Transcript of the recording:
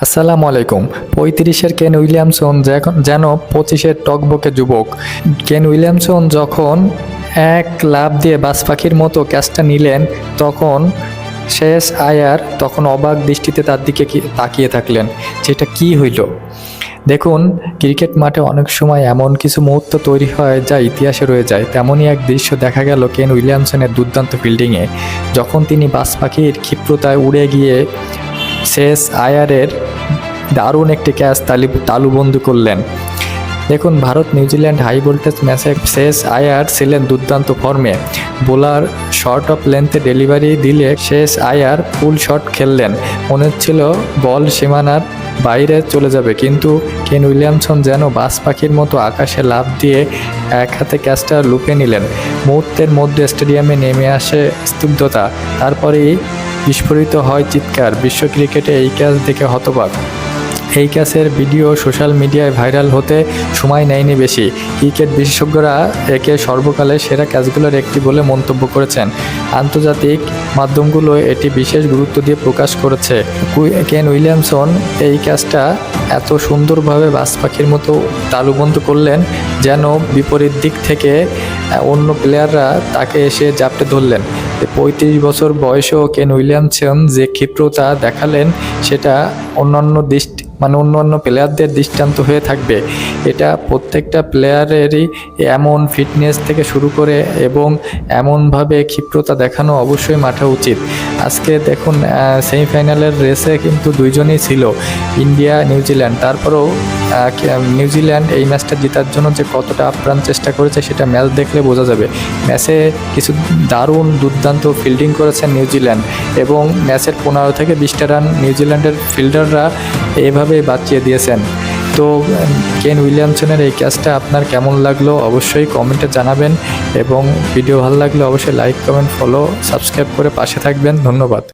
আসসালামু আলাইকুম। 35-এর Kane Williamson যেন 25-এর টকবকে যুবক। কেন উইলিয়ামসন যখন এক লাফ দিয়ে বাজ পাখির মতো ক্যাচটা নিলেন, তখন শেষ আয়ার তখন অবাক দৃষ্টিতে তার দিকে তাকিয়ে থাকলেন, যেটা কি হইল। দেখুন, ক্রিকেট মাঠে অনেক সময় এমন কিছু মুহূর্ত তৈরি হয় যা ইতিহাসে রয়ে যায়। তেমনই এক দৃশ্য দেখা গেল কেন উইলিয়ামসনের দুর্দান্ত ফিল্ডিংয়ে, যখন তিনি বাজ পাখির ক্ষিপ্রতায় উড়ে গিয়ে শেষ আয়ারের দারুণ একটি ক্যাচ তালুবন্দী করলেন। দেখুন, ভারত নিউজিল্যান্ড হাই ভোল্টেজ ম্যাচে শেষ আয়ার ছিলেন দুর্দান্ত ফর্মে। বোলার শর্ট অফ লেন্থে ডেলিভারি দিলে শেষ আয়ার ফুল শট খেললেন। মনে হচ্ছিল বল সীমানার বাইরে চলে যাবে, কিন্তু কেন উইলিয়ামসন যেন বাজ পাখির মতো আকাশে লাফ দিয়ে এক হাতে ক্যাচটা লুপে নিলেন। মুহূর্তের মধ্যে স্টেডিয়ামে নেমে আসে স্তব্ধতা, তারপরেই বিস্ফোরিত হয় চিৎকার। বিশ্ব ক্রিকেটে এই ক্যাচ দেখে হতবাক। এই ক্যাচের ভিডিও সোশ্যাল মিডিয়ায় ভাইরাল হতে সময় নেয়নি বেশি। ক্রিকেট বিশেষজ্ঞরা একে সর্বকালের সেরা ক্যাচগুলোর একটি বলে মন্তব্য করেছেন। আন্তর্জাতিক মাধ্যমগুলো এটি বিশেষ গুরুত্ব দিয়ে প্রকাশ করেছে। কেন উইলিয়ামসন এই ক্যাচটা এত সুন্দরভাবে বাজ পাখির মতো তালুবন্ধ করলেন, যেন বিপরীত দিক থেকে অন্য প্লেয়াররা তাকে এসে জাপটে ধরলেন। 35 বছর বয়সেও কেন উইলিয়ামসন যে ক্ষিপ্রতা দেখালেন, সেটা অন্যান্য প্লেয়ারদের দৃষ্টান্ত হয়ে থাকবে। এটা প্রত্যেকটা প্লেয়ারেরই এমন ফিটনেস থেকে শুরু করে এবং এমনভাবে ক্ষিপ্রতা দেখানো অবশ্যই মাঠে উচিত। আজকে দেখুন, সেমিফাইনালের রেসে কিন্তু দুইজনই ছিল, ইন্ডিয়া নিউজিল্যান্ড। তারপরেও নিউজিল্যান্ড এই ম্যাচটা জেতার জন্য যে কতটা আপ্রাণ চেষ্টা করেছে, সেটা ম্যাচ দেখলে বোঝা যাবে। ম্যাচে কিছু দারুণ দুর্দান্ত ফিল্ডিং করেছেন নিউজিল্যান্ড, এবং ম্যাচের 15 থেকে 20টা রান নিউজিল্যান্ডের ফিল্ডাররা এভাবেই বাঁচিয়ে দিয়েছেন। তো কেন উইলিয়ামসনের এই ক্যাচটা আপনার কেমন লাগলো অবশ্যই কমেন্টে জানাবেন, এবং ভিডিও ভালো লাগলে অবশ্যই লাইক, কমেন্ট, ফলো, সাবস্ক্রাইব করে পাশে থাকবেন। ধন্যবাদ।